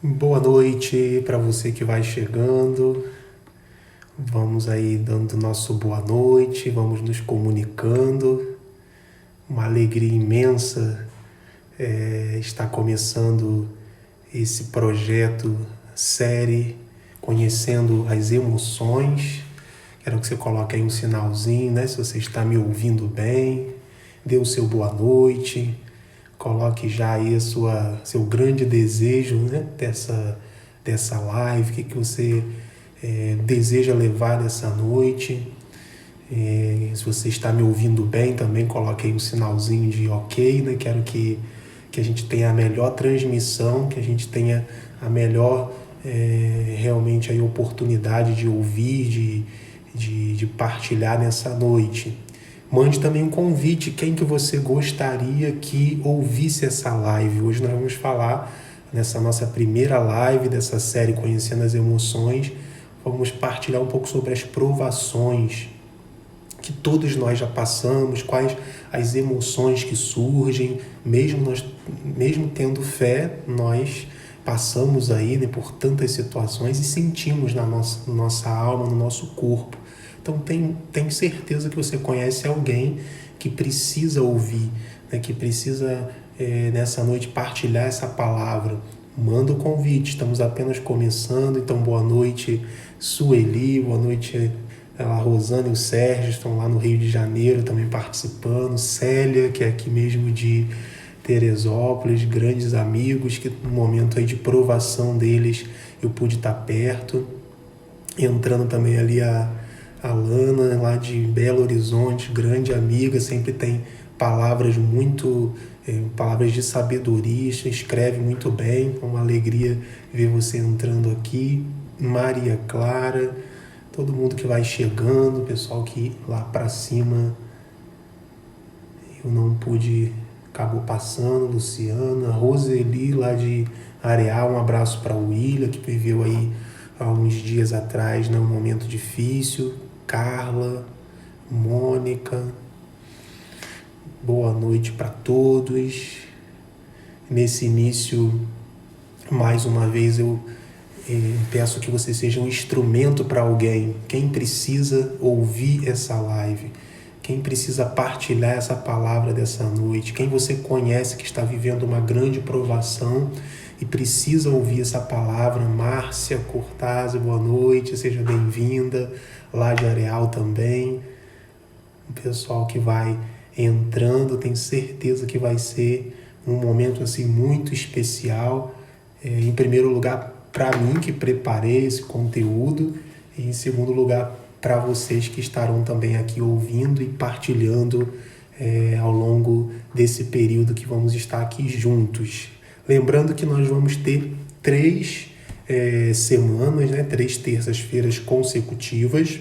Boa noite para você que vai chegando. Vamos aí dando nosso boa noite, vamos nos comunicando. Uma alegria imensa estar começando esse projeto, série, conhecendo as emoções. Quero que você coloque aí um sinalzinho, né? Se você está me ouvindo bem, dê o seu boa noite. Coloque já aí seu grande desejo, né, dessa live, o que você deseja levar nessa noite. Se você está me ouvindo bem também, coloque aí um sinalzinho de ok, né? Quero que a gente tenha a melhor transmissão, que a gente tenha a melhor realmente aí oportunidade de ouvir, de partilhar nessa noite. Mande também um convite, quem que você gostaria que ouvisse essa live. Hoje nós vamos falar, nessa nossa primeira live dessa série Conhecendo as Emoções, vamos partilhar um pouco sobre as provações que todos nós já passamos, quais as emoções que surgem, mesmo tendo fé, nós passamos aí, né, por tantas situações e sentimos na nossa alma, no nosso corpo. Então tenho certeza que você conhece alguém que precisa ouvir, né, que precisa nessa noite partilhar essa palavra. Manda o convite, estamos apenas começando, então boa noite Sueli, boa noite a Rosana e o Sérgio, estão lá no Rio de Janeiro também participando, Célia, que é aqui mesmo de Teresópolis, grandes amigos, que no momento aí de provação deles eu pude estar perto, entrando também ali a Lana, lá de Belo Horizonte, grande amiga, sempre tem palavras palavras de sabedoria, escreve muito bem, é uma alegria ver você entrando aqui. Maria Clara, todo mundo que vai chegando, pessoal que lá para cima eu não pude, acabou passando, Luciana, Roseli lá de Areal, um abraço para o William, que viveu aí há uns dias atrás, né, um momento difícil, Carla, Mônica, boa noite para todos. Nesse início, mais uma vez eu peço que você seja um instrumento para alguém, quem precisa ouvir essa live, quem precisa partilhar essa palavra dessa noite, quem você conhece que está vivendo uma grande provação e precisa ouvir essa palavra. Márcia Cortázio, boa noite, seja bem-vinda, lá de Areal também. O pessoal que vai entrando, tenho certeza que vai ser um momento assim muito especial. Em primeiro lugar, para mim que preparei esse conteúdo, e em segundo lugar, para vocês que estarão também aqui ouvindo e partilhando ao longo desse período que vamos estar aqui juntos. Lembrando que nós vamos ter 3 semanas, né, 3 terças-feiras consecutivas,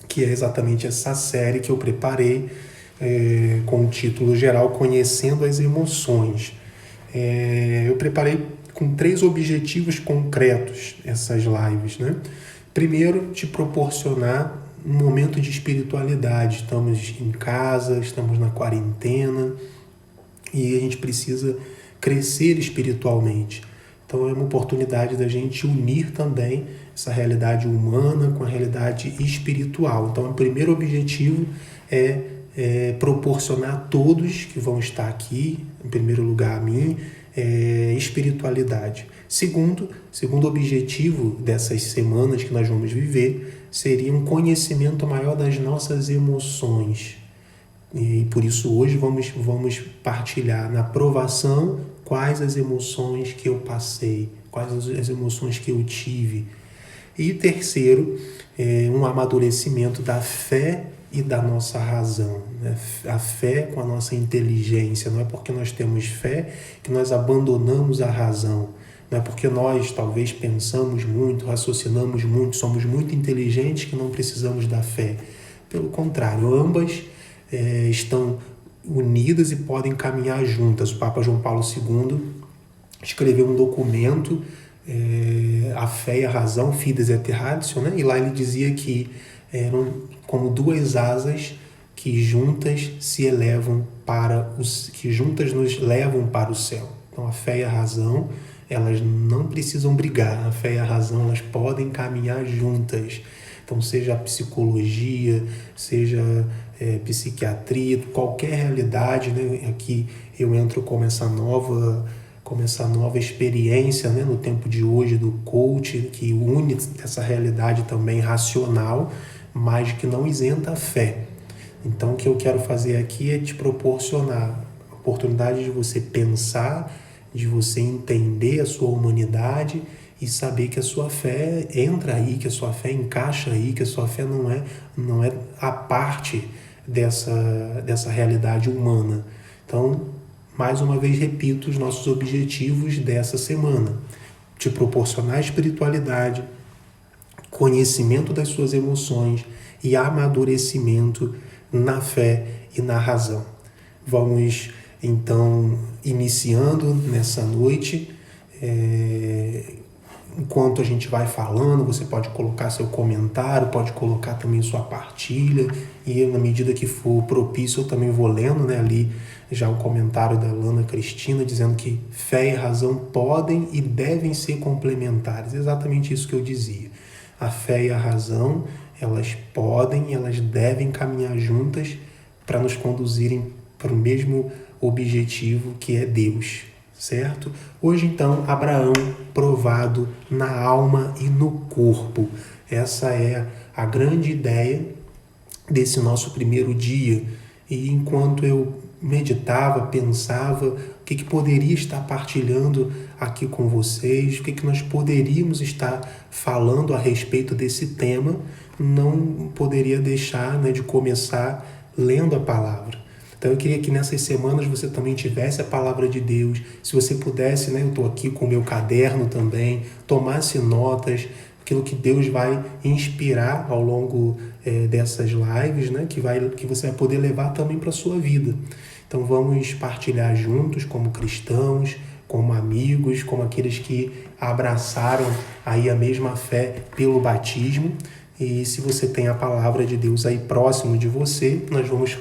que é exatamente essa série que eu preparei com o título geral Conhecendo as Emoções. Eu preparei com 3 objetivos concretos essas lives, né? Primeiro, te proporcionar um momento de espiritualidade. Estamos em casa, estamos na quarentena e a gente precisa crescer espiritualmente. Então é uma oportunidade da gente unir também essa realidade humana com a realidade espiritual. Então o primeiro objetivo é proporcionar a todos que vão estar aqui, em primeiro lugar a mim, espiritualidade. Segundo objetivo dessas semanas que nós vamos viver seria um conhecimento maior das nossas emoções. E por isso hoje vamos partilhar na provação quais as emoções que eu passei, quais as emoções que eu tive. E terceiro, um amadurecimento da fé e da nossa razão, né? A fé com a nossa inteligência. Não é porque nós temos fé que nós abandonamos a razão. Não é porque nós talvez pensamos muito, raciocinamos muito, somos muito inteligentes que não precisamos da fé. Pelo contrário, ambas estão unidas e podem caminhar juntas. O Papa João Paulo II escreveu um documento, A Fé e a Razão, Fides et Ratio, né? E lá ele dizia que eram como 2 asas que juntas se elevam que juntas nos levam para o céu. Então a fé e a razão elas não precisam brigar. A fé e a razão, elas podem caminhar juntas. Então, seja a psicologia, seja psiquiatria, qualquer realidade, né? Aqui eu entro como essa nova experiência, né, no tempo de hoje do coach, que une essa realidade também racional, mas que não isenta a fé. Então, o que eu quero fazer aqui é te proporcionar a oportunidade de você pensar, de você entender a sua humanidade e saber que a sua fé entra aí, que a sua fé encaixa aí, que a sua fé não é a parte dessa realidade humana. Então, mais uma vez repito os nossos objetivos dessa semana: te proporcionar espiritualidade, conhecimento das suas emoções e amadurecimento na fé e na razão. Vamos então iniciando nessa noite. Enquanto a gente vai falando, você pode colocar seu comentário, pode colocar também sua partilha, e na medida que for propício eu também vou lendo, né, ali já o comentário da Lana Cristina dizendo que fé e razão podem e devem ser complementares. Exatamente isso que eu dizia. A fé e a razão, elas podem e elas devem caminhar juntas para nos conduzirem para o mesmo objetivo, que é Deus, certo? Hoje, então, Abraão provado na alma e no corpo. Essa é a grande ideia desse nosso primeiro dia. E enquanto eu meditava, pensava o que poderia estar partilhando aqui com vocês, o que nós poderíamos estar falando a respeito desse tema, não poderia deixar, né, de começar lendo a palavra. Então eu queria que nessas semanas você também tivesse a palavra de Deus. Se você pudesse, né, eu estou aqui com o meu caderno também, tomasse notas, aquilo que Deus vai inspirar ao longo dessas lives, né, que você vai poder levar também para a sua vida. Então vamos partilhar juntos como cristãos, como amigos, como aqueles que abraçaram aí a mesma fé pelo batismo. E se você tem a palavra de Deus aí próximo de você, nós vamos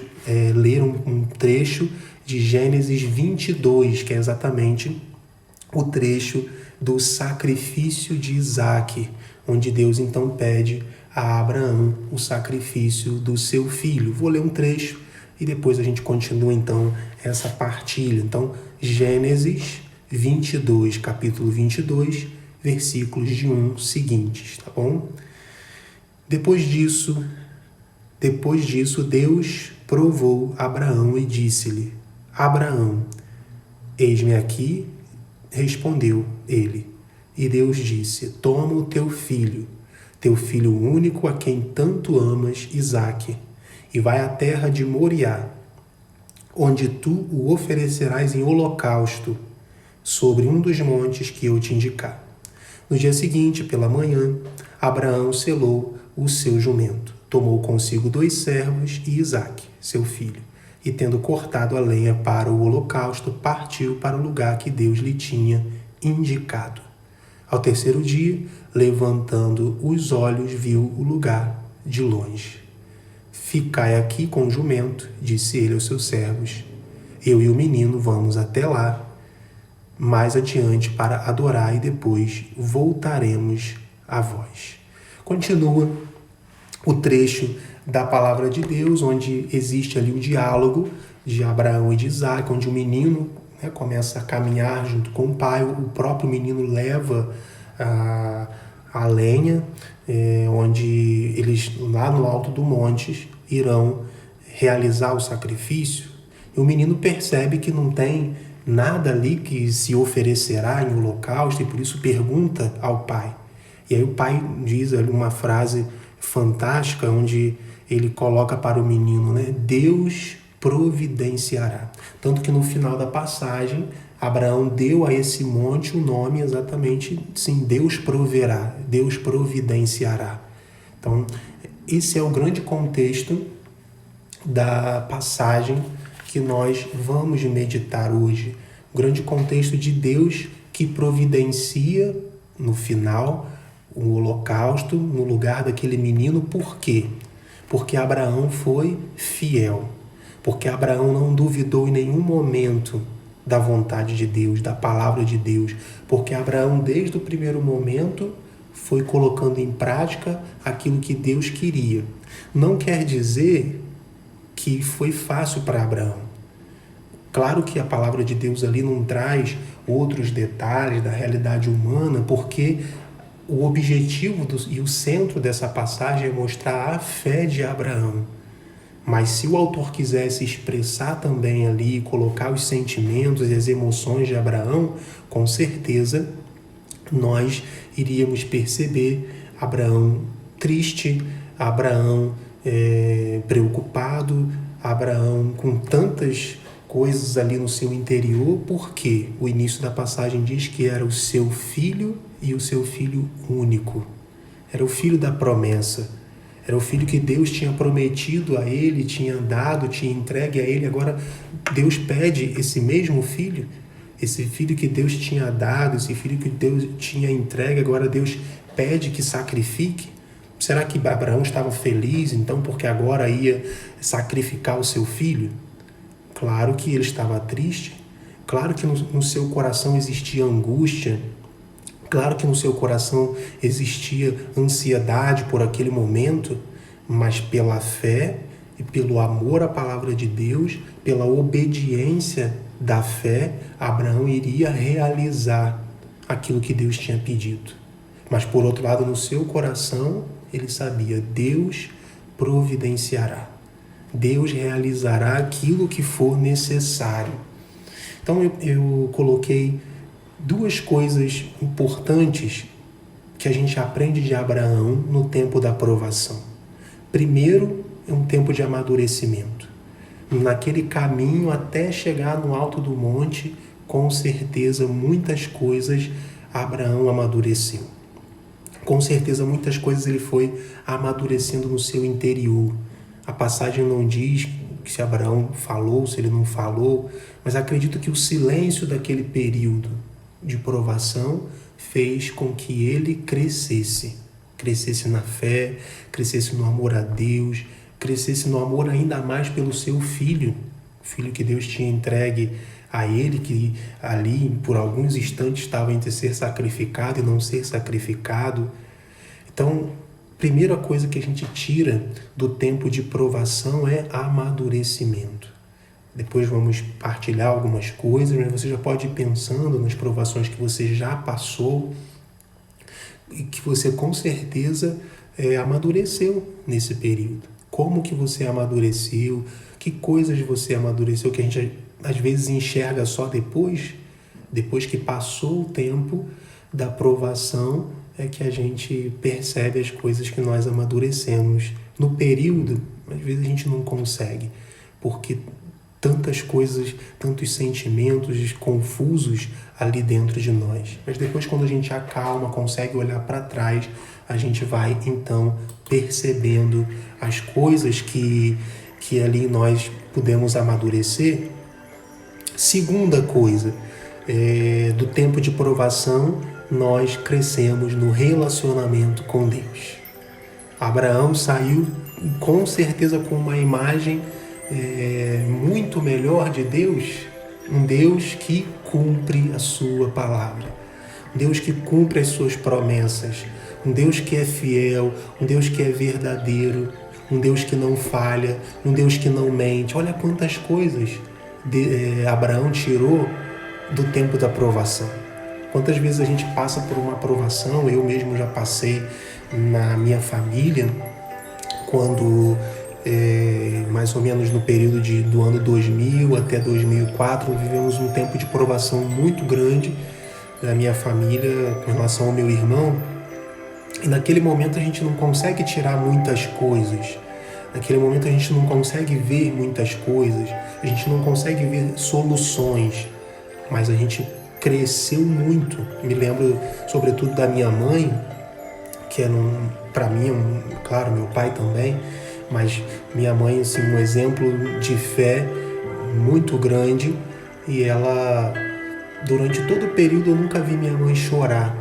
ler um trecho de Gênesis 22, que é exatamente o trecho do sacrifício de Isaque, onde Deus então pede a Abraão o sacrifício do seu filho. Vou ler um trecho e depois a gente continua então essa partilha. Então, Gênesis 22, capítulo 22, versículos de 1 seguintes, tá bom? Depois disso, Deus provou Abraão e disse-lhe: Abraão, eis-me aqui, respondeu ele. E Deus disse: toma o teu filho único, a quem tanto amas, Isaque, e vai à terra de Moriá, onde tu o oferecerás em holocausto sobre um dos montes que eu te indicar. No dia seguinte, pela manhã, Abraão selou o seu jumento, tomou consigo 2 servos e Isaque, seu filho, e tendo cortado a lenha para o holocausto, partiu para o lugar que Deus lhe tinha indicado. Ao terceiro dia, levantando os olhos, viu o lugar de longe. Ficai aqui com o jumento, disse ele aos seus servos. Eu e o menino vamos até lá, mais adiante, para adorar, e depois voltaremos a vós. Continua o trecho da palavra de Deus, onde existe ali o diálogo de Abraão e de Isaque, onde o menino, né, começa a caminhar junto com o pai. O próprio menino leva a lenha, onde eles, lá no alto do monte, irão realizar o sacrifício. E o menino percebe que não tem nada ali que se oferecerá em holocausto, e por isso pergunta ao pai. E aí o pai diz ali uma frase fantástica, onde ele coloca para o menino, né? Deus providenciará. Tanto que no final da passagem, Abraão deu a esse monte o nome exatamente, sim, Deus proverá, Deus providenciará. Então, esse é o grande contexto da passagem que nós vamos meditar hoje. O grande contexto de Deus que providencia, no final, o holocausto no lugar daquele menino. Por quê? Porque Abraão foi fiel. Porque Abraão não duvidou em nenhum momento da vontade de Deus, da palavra de Deus, porque Abraão, desde o primeiro momento, foi colocando em prática aquilo que Deus queria. Não quer dizer que foi fácil para Abraão. Claro que a palavra de Deus ali não traz outros detalhes da realidade humana, porque o objetivo e o centro dessa passagem é mostrar a fé de Abraão. Mas se o autor quisesse expressar também ali, colocar os sentimentos e as emoções de Abraão, com certeza nós iríamos perceber Abraão triste, Abraão preocupado, Abraão com tantas coisas ali no seu interior, porque o início da passagem diz que era o seu filho e o seu filho único. Era o filho da promessa. Era o filho que Deus tinha prometido a ele, tinha dado, tinha entregue a ele. Agora Deus pede esse mesmo filho, esse filho que Deus tinha dado, esse filho que Deus tinha entregue, agora Deus pede que sacrifique. Será que Abraão estava feliz, então, porque agora ia sacrificar o seu filho? Claro que ele estava triste, claro que no seu coração existia angústia, claro que no seu coração existia ansiedade por aquele momento, mas pela fé e pelo amor à palavra de Deus, pela obediência da fé, Abraão iria realizar aquilo que Deus tinha pedido. Mas por outro lado, no seu coração, ele sabia, Deus providenciará. Deus realizará aquilo que for necessário. Então eu coloquei duas coisas importantes que a gente aprende de Abraão no tempo da provação. Primeiro, é um tempo de amadurecimento. Naquele caminho até chegar no alto do monte, com certeza muitas coisas Abraão amadureceu. Com certeza muitas coisas ele foi amadurecendo no seu interior. A passagem não diz se Abraão falou, se ele não falou, mas acredito que o silêncio daquele período de provação fez com que ele crescesse na fé, crescesse no amor a Deus, crescesse no amor ainda mais pelo seu filho, o filho que Deus tinha entregue a ele, que ali por alguns instantes estava entre ser sacrificado e não ser sacrificado. Então, primeira coisa que a gente tira do tempo de provação é amadurecimento. Depois vamos partilhar algumas coisas, mas você já pode ir pensando nas provações que você já passou e que você com certeza amadureceu nesse período. Como que você amadureceu? Que coisas você amadureceu que a gente às vezes enxerga só depois que passou o tempo da provação, é que a gente percebe as coisas que nós amadurecemos. No período, às vezes a gente não consegue, porque tantas coisas, tantos sentimentos confusos ali dentro de nós. Mas depois, quando a gente acalma, consegue olhar para trás, a gente vai então percebendo as coisas que ali nós pudemos amadurecer. Segunda coisa, do tempo de provação, nós crescemos no relacionamento com Deus. Abraão saiu com certeza com uma imagem muito melhor de Deus, um Deus que cumpre a sua palavra, um Deus que cumpre as suas promessas, um Deus que é fiel, um Deus que é verdadeiro, um Deus que não falha, um Deus que não mente. Olha quantas coisas Abraão tirou do tempo da provação. Quantas vezes a gente passa por uma provação, eu mesmo já passei na minha família, quando mais ou menos no período do ano 2000 até 2004, vivemos um tempo de provação muito grande na minha família com relação ao meu irmão. E naquele momento a gente não consegue tirar muitas coisas, naquele momento a gente não consegue ver muitas coisas, a gente não consegue ver soluções, mas a gente cresceu muito. Me lembro sobretudo da minha mãe, que era para mim, claro, meu pai também, mas minha mãe, assim, um exemplo de fé muito grande, e ela, durante todo o período, eu nunca vi minha mãe chorar.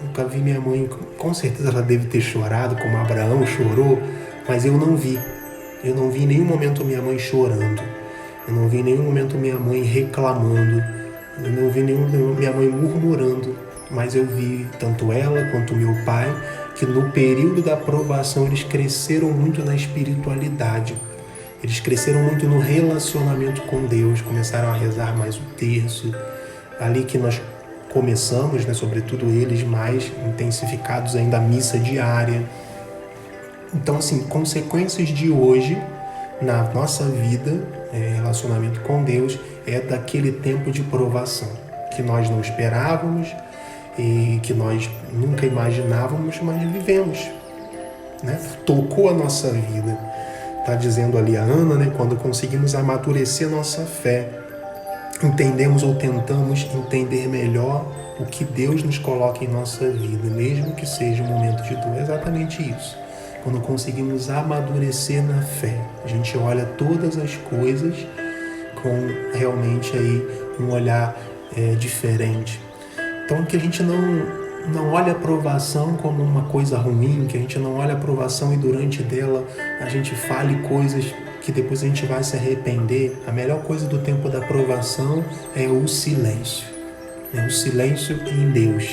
Nunca vi minha mãe, com certeza ela deve ter chorado, como Abraão chorou, mas eu não vi. Eu não vi em nenhum momento minha mãe chorando. Eu não vi em nenhum momento minha mãe reclamando. Eu não vi minha mãe murmurando, mas eu vi tanto ela quanto meu pai, que no período da provação eles cresceram muito na espiritualidade. Eles cresceram muito no relacionamento com Deus, começaram a rezar mais o terço. Ali que nós começamos, né, sobretudo eles, mais intensificados ainda a missa diária. Então, assim, consequências de hoje na nossa vida, relacionamento com Deus, é daquele tempo de provação que nós não esperávamos e que nós nunca imaginávamos, mas vivemos, né? Tocou a nossa vida. Está dizendo ali a Ana, né? Quando conseguimos amadurecer nossa fé, entendemos ou tentamos entender melhor o que Deus nos coloca em nossa vida, mesmo que seja um momento de dor. É exatamente isso. Quando conseguimos amadurecer na fé, a gente olha todas as coisas com realmente aí um olhar diferente. Então, que a gente não olha a provação como uma coisa ruim, que a gente não olha a provação e durante dela a gente fale coisas que depois a gente vai se arrepender. A melhor coisa do tempo da provação é o silêncio. O silêncio em Deus,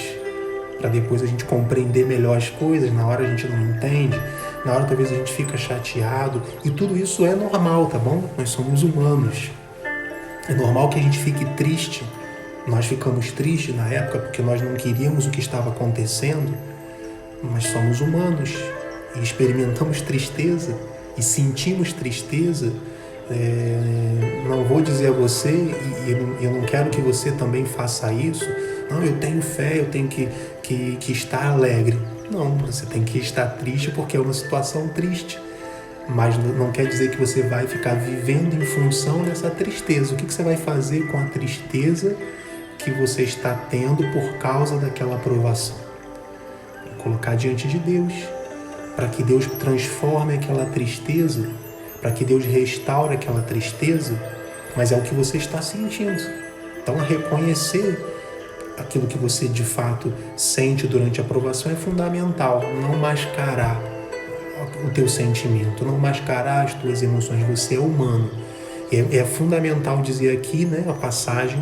para depois a gente compreender melhor as coisas. Na hora a gente não entende, na hora talvez a gente fica chateado, e tudo isso é normal, tá bom? Nós somos humanos. É normal que a gente fique triste. Nós ficamos tristes na época porque nós não queríamos o que estava acontecendo, mas somos humanos e experimentamos tristeza e sentimos tristeza. Não vou dizer a você, e eu não quero que você também faça isso, não, eu tenho fé, eu tenho que estar alegre. Não, você tem que estar triste porque é uma situação triste, mas não quer dizer que você vai ficar vivendo em função dessa tristeza. O que você vai fazer com a tristeza que você está tendo por causa daquela provação? Colocar diante de Deus, para que Deus transforme aquela tristeza, para que Deus restaure aquela tristeza, mas é o que você está sentindo. Então, reconhecer aquilo que você de fato sente durante a provação é fundamental. Não mascarar o teu sentimento, não mascarar as tuas emoções. Você é humano. É fundamental dizer aqui, né, a passagem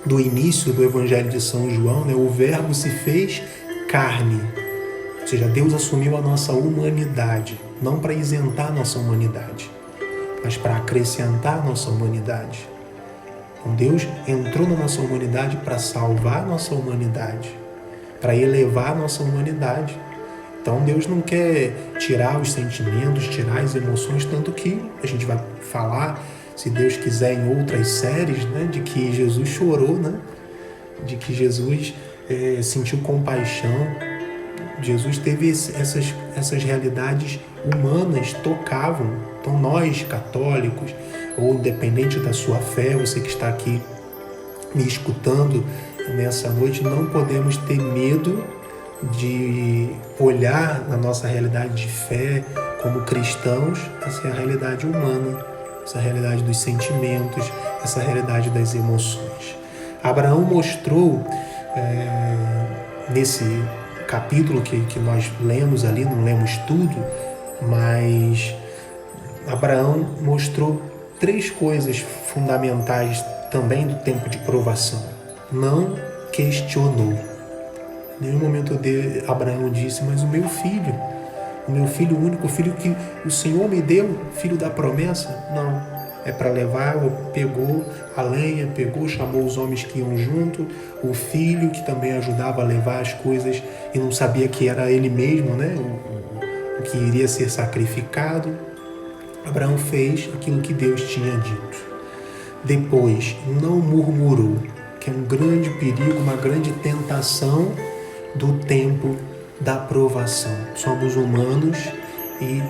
do início do Evangelho de São João, né, o Verbo se fez carne. Ou seja, Deus assumiu a nossa humanidade, não para isentar a nossa humanidade, mas para acrescentar a nossa humanidade. Então Deus entrou na nossa humanidade para salvar a nossa humanidade, para elevar a nossa humanidade. Então Deus não quer tirar os sentimentos, tirar as emoções, tanto que a gente vai falar, se Deus quiser, em outras séries, né, de que Jesus chorou, né, de que Jesus sentiu compaixão. Jesus teve essas realidades humanas, tocavam. Então nós, católicos, ou independente da sua fé, você que está aqui me escutando nessa noite, não podemos ter medo de olhar na nossa realidade de fé como cristãos, essa é a realidade humana, essa realidade dos sentimentos, essa realidade das emoções. Abraão mostrou nesse capítulo que nós lemos ali, não lemos tudo, mas Abraão mostrou 3 coisas fundamentais também do tempo de provação. Não questionou. Em nenhum momento Abraão disse, mas o meu filho, o único filho que o Senhor me deu, filho da promessa, não. É para levar, pegou a lenha, chamou os homens que iam junto, o filho que também ajudava a levar as coisas e não sabia que era ele mesmo, né? O que iria ser sacrificado. Abraão fez aquilo que Deus tinha dito. Depois, não murmurou, que é um grande perigo, uma grande tentação do tempo da provação. Somos humanos e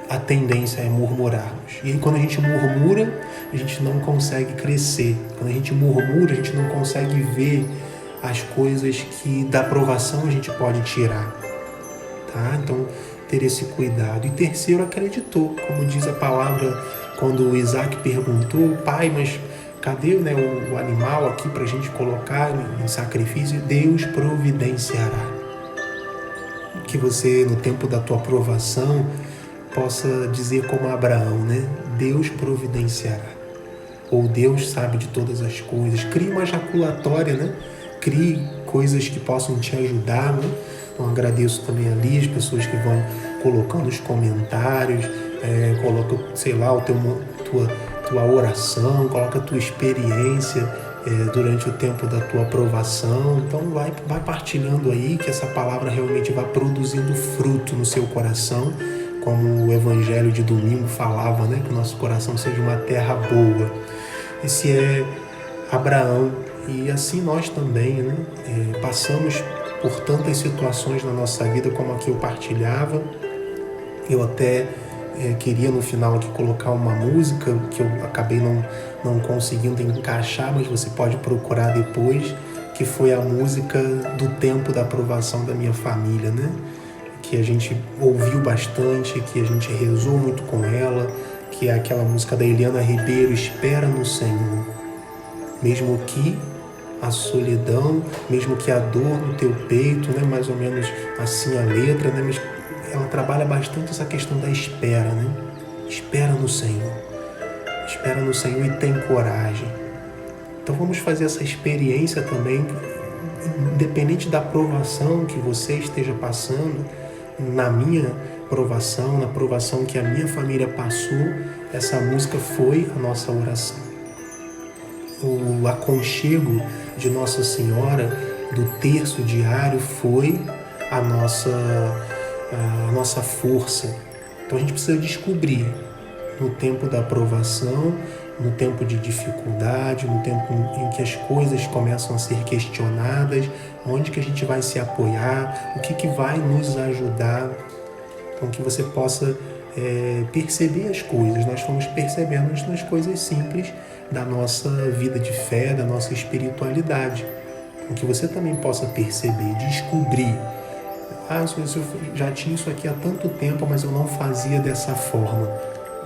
a tendência é murmurarmos. E aí, quando a gente murmura, a gente não consegue crescer. Quando a gente murmura, a gente não consegue ver as coisas que da provação a gente pode tirar. Tá? Então, ter esse cuidado. E terceiro, acreditou. Como diz a palavra, quando Isaac perguntou, pai, mas cadê, né, o animal aqui para a gente colocar em sacrifício? Deus providenciará. Que você, no tempo da tua provação, possa dizer como Abraão, né? Deus providenciará. ou Deus sabe de todas as coisas. Crie uma jaculatória, né? Crie coisas que possam te ajudar, né? Então agradeço também ali as pessoas que vão colocando os comentários, coloca, sei lá, tua oração, coloca a tua experiência durante o tempo da tua aprovação. Então vai partilhando aí, que essa palavra realmente vai produzindo fruto no seu coração, como o Evangelho de domingo falava, né? Que o nosso coração seja uma terra boa. Esse é Abraão, e assim nós também, né? Passamos por tantas situações na nossa vida, como a que eu partilhava. Eu até queria no final aqui colocar uma música que eu acabei não conseguindo encaixar, mas você pode procurar depois, que foi a música do tempo da aprovação da minha família, né? Que a gente ouviu bastante, que a gente rezou muito com ela, que é aquela música da Eliana Ribeiro, Espera no Senhor. Mesmo que a solidão, mesmo que a dor no teu peito, né? Mais ou menos assim a letra, né? Mas ela trabalha bastante essa questão da espera, né? Espera no Senhor. Espera no Senhor e tem coragem. Então vamos fazer essa experiência também, independente da provação que você esteja passando. Na minha provação, na provação que a minha família passou, essa música foi a nossa oração. O aconchego de Nossa Senhora do terço diário foi a nossa força. Então a gente precisa descobrir, no tempo da aprovação, no tempo de dificuldade, no tempo em que as coisas começam a ser questionadas, onde que a gente vai se apoiar, o que vai nos ajudar. Então que você possa perceber as coisas. Nós fomos percebendo nas coisas simples da nossa vida de fé, da nossa espiritualidade. Então que você também possa perceber, descobrir. Eu já tinha isso aqui há tanto tempo, mas eu não fazia dessa forma.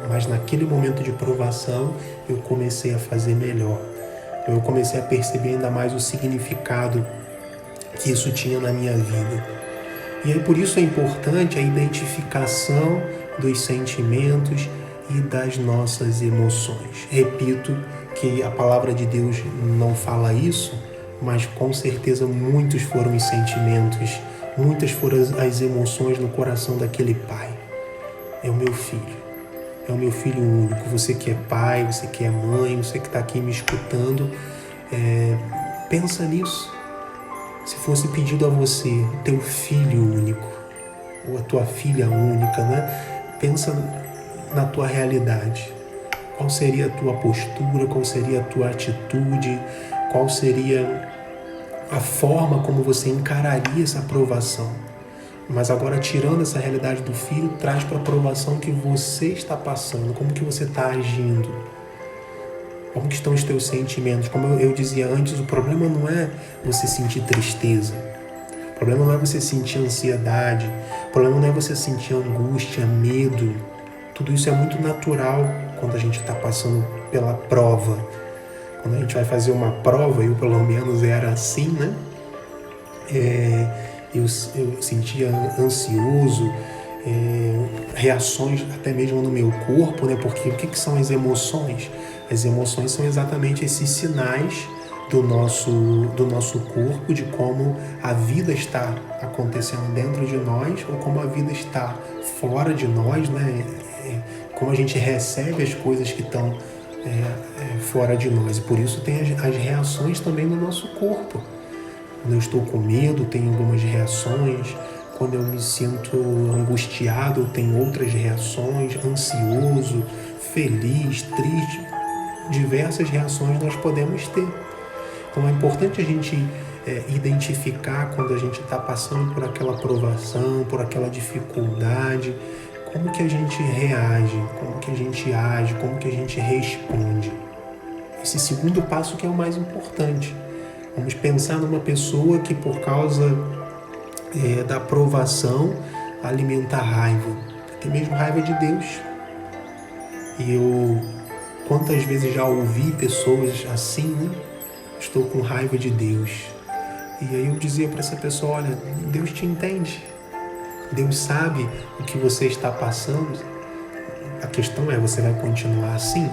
Mas naquele momento de provação, eu comecei a fazer melhor. Eu comecei a perceber ainda mais o significado que isso tinha na minha vida. E aí por isso é importante a identificação dos sentimentos e das nossas emoções. Repito que a palavra de Deus não fala isso, mas com certeza muitos foram os sentimentos, muitas foram as emoções no coração daquele pai. É o meu filho. É o meu filho único. Você que é pai, você que é mãe, você que está aqui me escutando, pensa nisso. Se fosse pedido a você, teu filho único, ou a tua filha única, né? Pensa na tua realidade. Qual seria a tua postura, qual seria a tua atitude, qual seria a forma como você encararia essa aprovação. Mas agora, tirando essa realidade do filho, traz para a aprovação que você está passando, como que você está agindo, como que estão os teus sentimentos. Como eu dizia antes, o problema não é você sentir tristeza, o problema não é você sentir ansiedade, o problema não é você sentir angústia, medo. Tudo isso é muito natural quando a gente está passando pela prova. Quando a gente vai fazer uma prova, eu pelo menos era assim, né? Eu sentia ansioso, reações até mesmo no meu corpo, né? Porque o que são as emoções? As emoções são exatamente esses sinais do nosso corpo, de como a vida está acontecendo dentro de nós ou como a vida está fora de nós, né? Como a gente recebe as coisas que estão fora de nós. E por isso tem as reações também no nosso corpo. Quando eu estou com medo, tem algumas reações. Quando eu me sinto angustiado, eu tenho outras reações. Ansioso, feliz, triste. Diversas reações nós podemos ter. Então é importante a gente identificar quando a gente está passando por aquela provação, por aquela dificuldade, como que a gente reage, como que a gente age, como que a gente responde. Esse segundo passo que é o mais importante. Vamos pensar numa pessoa que por causa da provação alimenta a raiva, até mesmo raiva de Deus. E eu quantas vezes já ouvi pessoas assim, né? Estou com raiva de Deus. E aí eu dizia para essa pessoa, olha, Deus te entende. Deus sabe o que você está passando. A questão é, você vai continuar assim?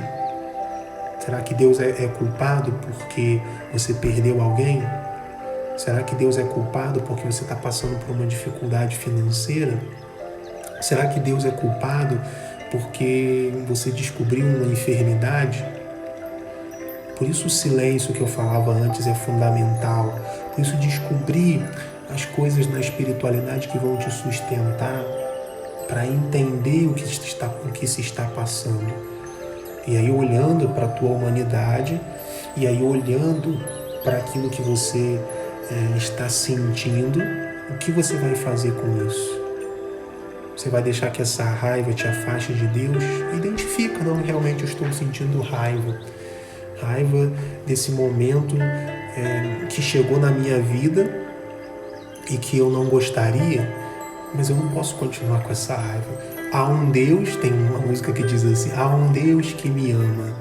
Será que Deus é culpado porque você perdeu alguém? Será que Deus é culpado porque você está passando por uma dificuldade financeira? Será que Deus é culpado porque você descobriu uma enfermidade? Por isso o silêncio que eu falava antes é fundamental. Por isso descobrir as coisas na espiritualidade que vão te sustentar para entender o que se está passando. E aí olhando para a tua humanidade, e aí olhando para aquilo que você está sentindo, o que você vai fazer com isso? Você vai deixar que essa raiva te afaste de Deus? Identifica, não, realmente eu estou sentindo raiva. Raiva desse momento que chegou na minha vida e que eu não gostaria, mas eu não posso continuar com essa raiva. Há um Deus, tem uma música que diz assim, há um Deus que me ama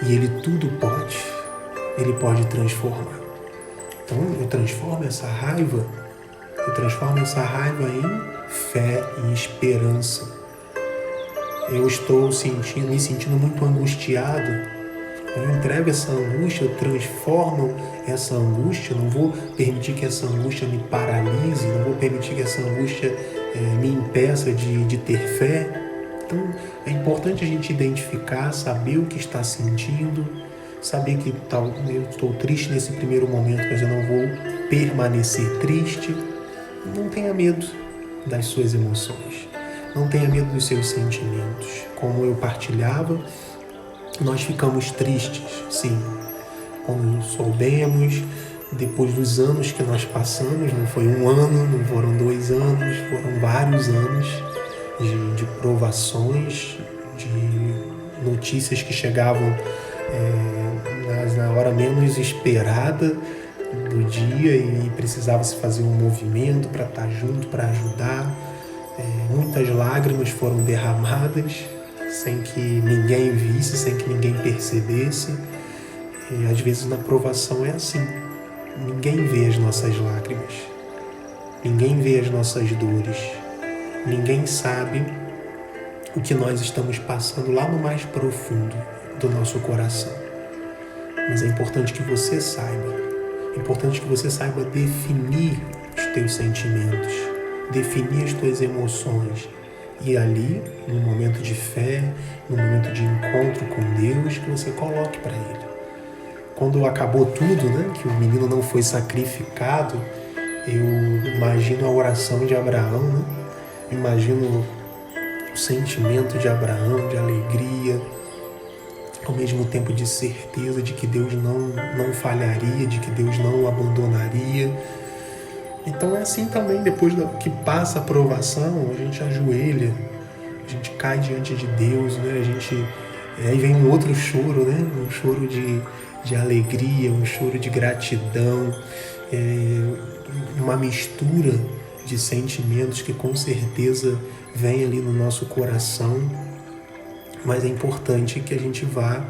e Ele tudo pode, Ele pode transformar. Então eu transformo essa raiva em fé, em esperança. Eu estou me sentindo muito angustiado. Eu entrego essa angústia, eu transformo essa angústia, não vou permitir que essa angústia me paralise, não vou permitir que essa angústia me impeça de ter fé. Então é importante a gente identificar, saber o que está sentindo, saber que eu estou triste nesse primeiro momento, mas eu não vou permanecer triste. Não tenha medo das suas emoções, não tenha medo dos seus sentimentos. Como eu partilhava, nós ficamos tristes, sim, quando soubemos, depois dos anos que nós passamos, não foi um ano, não foram 2 anos, foram vários anos de provações, de notícias que chegavam na hora menos esperada do dia e precisava se fazer um movimento para estar junto, para ajudar. Muitas lágrimas foram derramadas sem que ninguém visse, sem que ninguém percebesse. E às vezes na provação é assim. Ninguém vê as nossas lágrimas. Ninguém vê as nossas dores. Ninguém sabe o que nós estamos passando lá no mais profundo do nosso coração. Mas é importante que você saiba. É importante que você saiba definir os teus sentimentos, definir as tuas emoções. E ali, no momento de fé, no momento de encontro com Deus, que você coloque para Ele. Quando acabou tudo, né, que o menino não foi sacrificado, eu imagino a oração de Abraão, né? Imagino o sentimento de Abraão, de alegria, ao mesmo tempo de certeza de que Deus não falharia, de que Deus não o abandonaria. Então é assim também, depois que passa a provação, a gente ajoelha, a gente cai diante de Deus, né? Aí vem um outro choro, né? Um choro de alegria, um choro de gratidão, uma mistura de sentimentos que com certeza vem ali no nosso coração. Mas é importante que a gente vá,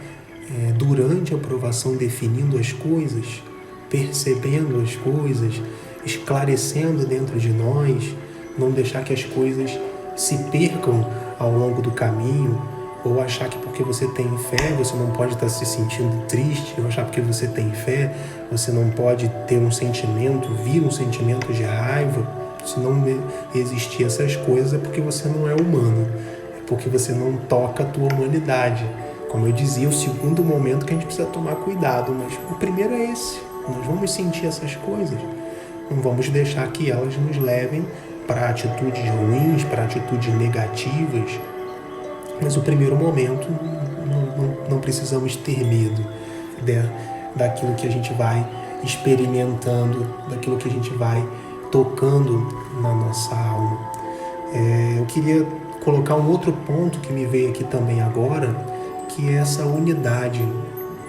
durante a provação, definindo as coisas, percebendo as coisas, esclarecendo dentro de nós, não deixar que as coisas se percam ao longo do caminho, ou achar que porque você tem fé, você não pode estar se sentindo triste, ou achar que porque você tem fé, você não pode ter um sentimento, vir um sentimento de raiva. Se não existir essas coisas é porque você não é humano, é porque você não toca a tua humanidade. Como eu dizia, o segundo momento que a gente precisa tomar cuidado, mas o primeiro é esse. Nós vamos sentir essas coisas, não vamos deixar que elas nos levem para atitudes ruins, para atitudes negativas. Mas o primeiro momento, não precisamos ter medo daquilo que a gente vai experimentando, daquilo que a gente vai tocando na nossa alma. Eu queria colocar um outro ponto que me veio aqui também agora, que é essa unidade.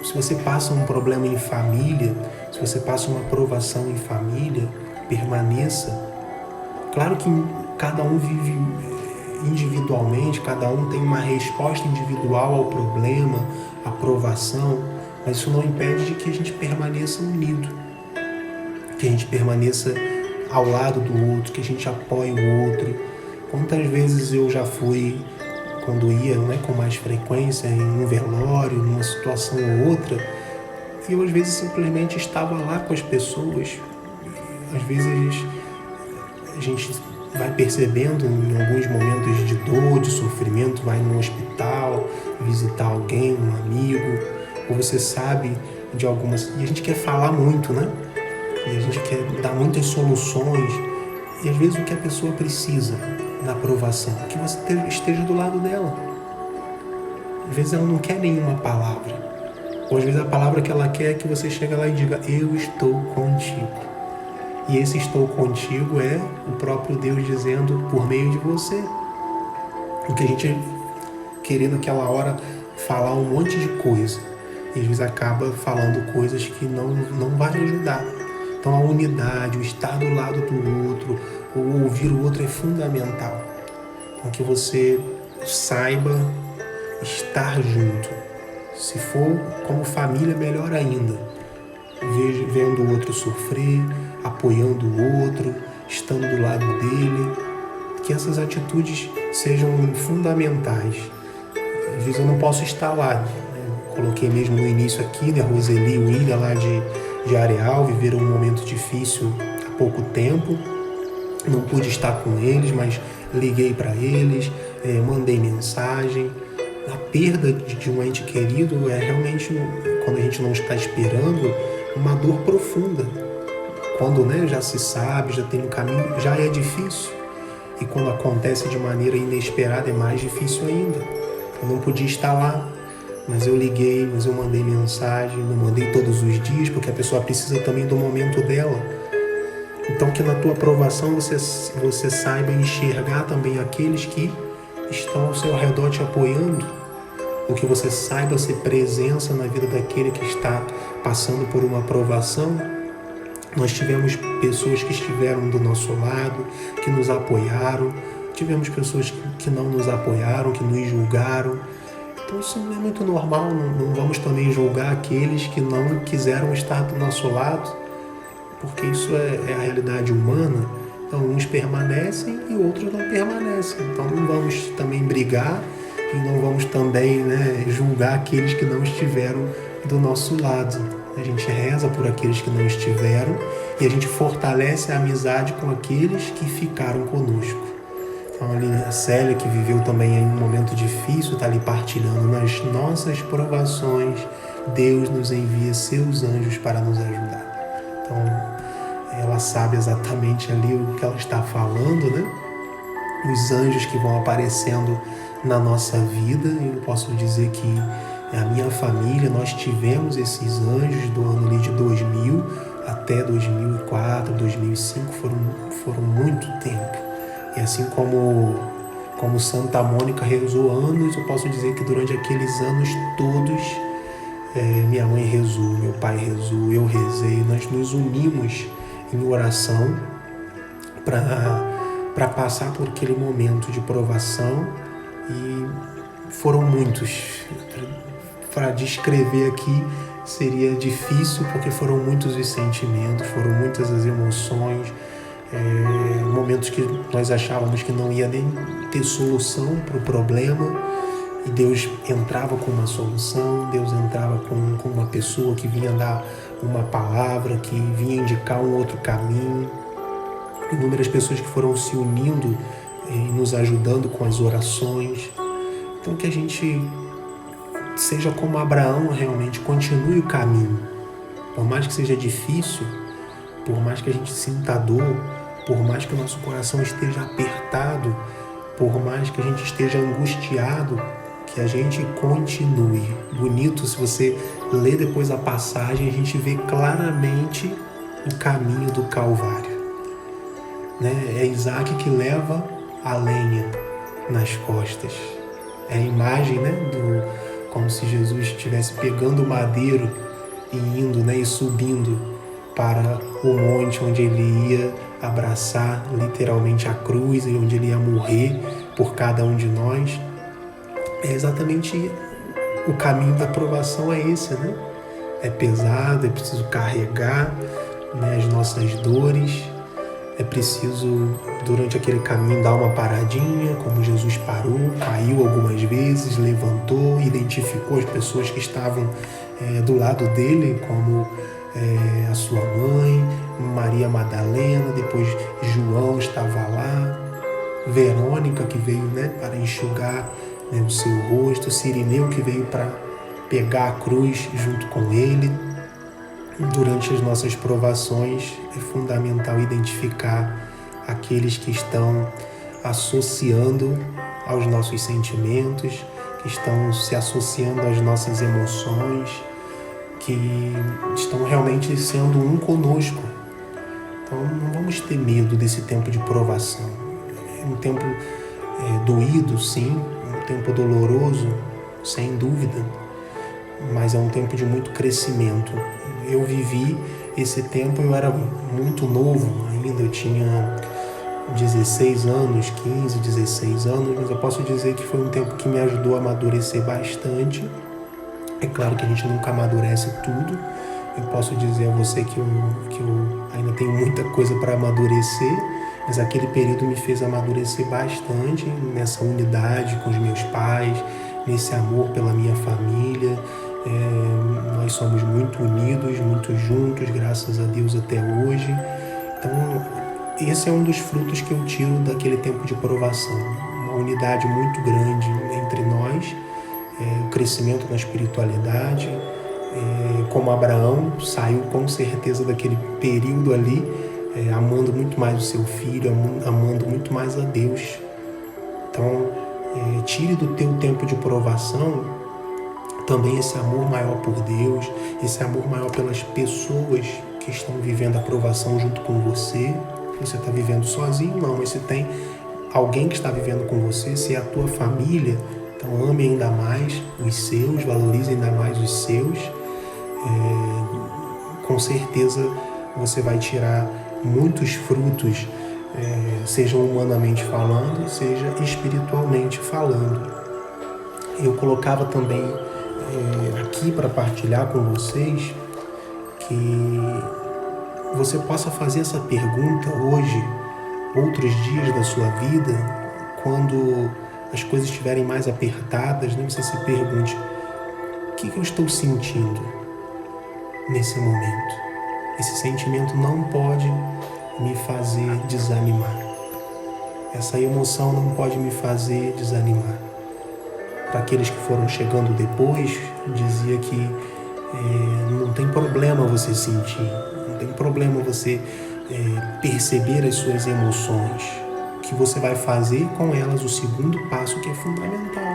Se você passa um problema em família, se você passa uma provação em família, permaneça. Claro que cada um vive individualmente, cada um tem uma resposta individual ao problema, à provação, mas isso não impede de que a gente permaneça unido, que a gente permaneça ao lado do outro, que a gente apoie o outro. Quantas vezes eu já fui quando ia, né, com mais frequência em um velório, numa situação ou outra, e eu às vezes simplesmente estava lá com as pessoas. Às vezes a gente vai percebendo em alguns momentos de dor, de sofrimento, vai no hospital visitar alguém, um amigo, ou você sabe de algumas... E a gente quer falar muito, né? E a gente quer dar muitas soluções. E às vezes o que a pessoa precisa da aprovação é que você esteja do lado dela. Às vezes ela não quer nenhuma palavra. Ou às vezes a palavra que ela quer é que você chegue lá e diga: eu estou contigo. E esse estou contigo é o próprio Deus dizendo por meio de você. Porque a gente querendo naquela hora falar um monte de coisa. E às vezes acaba falando coisas que não vai ajudar. Então a unidade, o estar do lado do outro, o ouvir o outro é fundamental. Então que você saiba estar junto. Se for como família, melhor ainda. Vendo o outro sofrer, apoiando o outro, estando do lado dele. Que essas atitudes sejam fundamentais. Às vezes eu não posso estar lá. Né? Coloquei mesmo no início aqui, né? Roseli e William lá de Areal viveram um momento difícil há pouco tempo. Não pude estar com eles, mas liguei para eles, mandei mensagem. A perda de um ente querido é realmente, quando a gente não está esperando, uma dor profunda. Quando, né, já se sabe, já tem um caminho, já é difícil. E quando acontece de maneira inesperada é mais difícil ainda. Eu não podia estar lá, mas eu liguei, mas eu mandei mensagem, não mandei todos os dias, porque a pessoa precisa também do momento dela. Então que na tua aprovação você saiba enxergar também aqueles que estão ao seu redor te apoiando, ou que você saiba ser presença na vida daquele que está passando por uma aprovação. Nós tivemos pessoas que estiveram do nosso lado, que nos apoiaram, tivemos pessoas que não nos apoiaram, que nos julgaram. Então isso é muito normal, não vamos também julgar aqueles que não quiseram estar do nosso lado, porque isso é a realidade humana. Então uns permanecem e outros não permanecem. Então não vamos também brigar e não vamos também, né, julgar aqueles que não estiveram do nosso lado. A gente reza por aqueles que não estiveram e a gente fortalece a amizade com aqueles que ficaram conosco. Então ali a Célia, que viveu também em um momento difícil, está ali partilhando: nas nossas provações, Deus nos envia seus anjos para nos ajudar. Então ela sabe exatamente ali o que ela está falando, né? Os anjos que vão aparecendo na nossa vida. Eu posso dizer que a minha família, nós tivemos esses anjos do ano ali de 2000 até 2004, 2005, foram muito tempo. E assim como Santa Mônica rezou anos, eu posso dizer que durante aqueles anos todos, minha mãe rezou, meu pai rezou, eu rezei, nós nos unimos em oração para passar por aquele momento de provação, e foram muitos. Para descrever aqui seria difícil, porque foram muitos os sentimentos, foram muitas as emoções, momentos que nós achávamos que não ia nem ter solução para o problema, e Deus entrava com uma solução, Deus entrava com uma pessoa que vinha dar uma palavra, que vinha indicar um outro caminho. Inúmeras pessoas que foram se unindo e nos ajudando com as orações. Então que a gente seja como Abraão, realmente continue o caminho. Por mais que seja difícil, por mais que a gente sinta dor, por mais que o nosso coração esteja apertado, por mais que a gente esteja angustiado, que a gente continue. Bonito, se você ler depois a passagem, a gente vê claramente o caminho do Calvário. Né? É Isaac que leva a lenha nas costas. É a imagem, né, como se Jesus estivesse pegando o madeiro e indo, né, e subindo para o monte onde ele ia abraçar literalmente a cruz e onde ele ia morrer por cada um de nós. É exatamente o caminho da provação, é esse, né? É pesado, é preciso carregar, né, as nossas dores, é preciso durante aquele caminho dá uma paradinha, como Jesus parou, caiu algumas vezes, levantou, identificou as pessoas que estavam do lado dele, como a sua mãe, Maria Madalena, depois João estava lá, Verônica que veio para enxugar o seu rosto, Cirineu que veio para pegar a cruz junto com ele. Durante as nossas provações é fundamental identificar aqueles que estão associando aos nossos sentimentos, que estão se associando às nossas emoções, que estão realmente sendo um conosco. Então não vamos ter medo desse tempo de provação. É um tempo doído, sim, um tempo doloroso, sem dúvida, mas é um tempo de muito crescimento. Eu vivi esse tempo, eu era muito novo ainda, eu tinha 16 anos, 15, 16 anos, mas eu posso dizer que foi um tempo que me ajudou a amadurecer bastante. É claro que a gente nunca amadurece tudo. Eu posso dizer a você que eu ainda tenho muita coisa para amadurecer, mas aquele período me fez amadurecer bastante nessa unidade com os meus pais, nesse amor pela minha família. Nós somos muito unidos, muito juntos, graças a Deus até hoje. Então, esse é um dos frutos que eu tiro daquele tempo de provação. Uma unidade muito grande entre nós, o crescimento na espiritualidade. Como Abraão saiu com certeza daquele período ali, amando muito mais o seu filho, amando muito mais a Deus. Então, tire do teu tempo de provação também esse amor maior por Deus, esse amor maior pelas pessoas que estão vivendo a provação junto com você. Você está vivendo sozinho? Não, mas se tem alguém que está vivendo com você, se é a tua família, então ame ainda mais os seus, valorize ainda mais os seus. Com certeza você vai tirar muitos frutos, seja humanamente falando, seja espiritualmente falando. Eu colocava também aqui para partilhar com vocês que você possa fazer essa pergunta hoje, outros dias da sua vida, quando as coisas estiverem mais apertadas, você se pergunte: o que eu estou sentindo nesse momento? Esse sentimento não pode me fazer desanimar. Essa emoção não pode me fazer desanimar. Para aqueles que foram chegando depois, dizia que não tem problema você sentir, não tem problema você perceber as suas emoções. O que você vai fazer com elas, o segundo passo que é fundamental.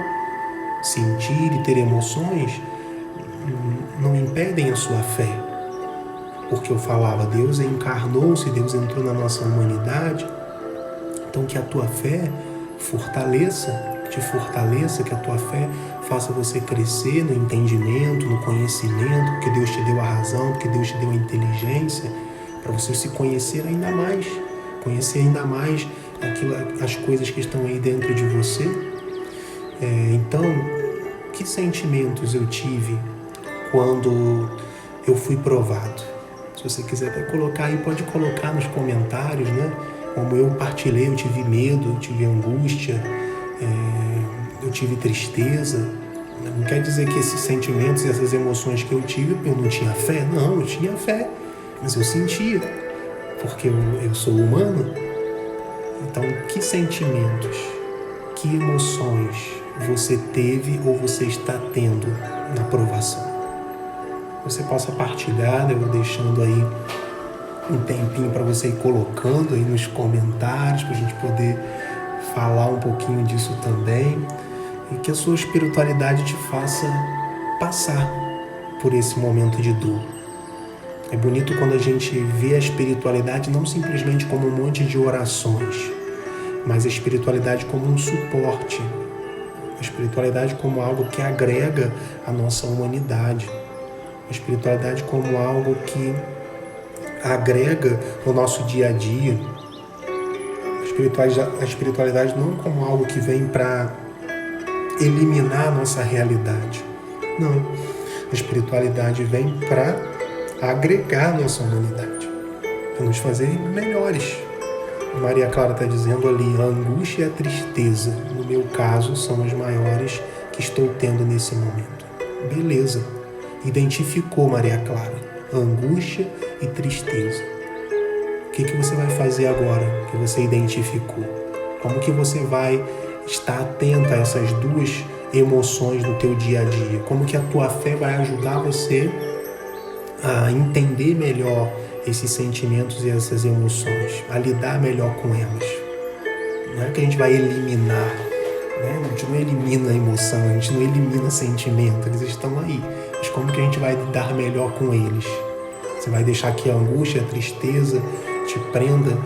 Sentir e ter emoções não impedem a sua fé. Porque eu falava, Deus encarnou-se, Deus entrou na nossa humanidade. Então que a tua fé te fortaleça, que a tua fé faça você crescer no entendimento, no conhecimento, porque Deus te deu a razão, porque Deus te deu a inteligência, para você se conhecer ainda mais as coisas que estão aí dentro de você. Então, que sentimentos eu tive quando eu fui provado? Se você quiser até colocar aí, pode colocar nos comentários, Como eu partilhei, eu tive medo, eu tive angústia, eu tive tristeza. Não quer dizer que esses sentimentos e essas emoções que eu tive, eu não tinha fé. Não, eu tinha fé, mas eu sentia, porque eu sou humano. Então, que sentimentos, que emoções você teve ou você está tendo na provação? Você possa partilhar, eu vou deixando aí um tempinho para você ir colocando aí nos comentários, para a gente poder falar um pouquinho disso também, e que a sua espiritualidade te faça passar por esse momento de dor. É bonito quando a gente vê a espiritualidade não simplesmente como um monte de orações, mas a espiritualidade como um suporte, a espiritualidade como algo que agrega a nossa humanidade, a espiritualidade como algo que agrega o nosso dia a dia, a espiritualidade não como algo que vem para eliminar a nossa realidade. Não, a espiritualidade vem para agregar a nossa humanidade, para nos fazer melhores, Maria Clara está dizendo ali, a angústia e a tristeza, no meu caso, são as maiores que estou tendo nesse momento. Beleza. Identificou, Maria Clara, angústia e tristeza. O que você vai fazer agora que você identificou? Como que você vai estar atenta a essas duas emoções no teu dia a dia? Como que a tua fé vai ajudar você a entender melhor esses sentimentos e essas emoções, a lidar melhor com elas? Não é que a gente vai eliminar, né? A gente não elimina a emoção, a gente não elimina sentimento, eles estão aí. Mas como que a gente vai lidar melhor com eles? Você vai deixar que a angústia, a tristeza te prenda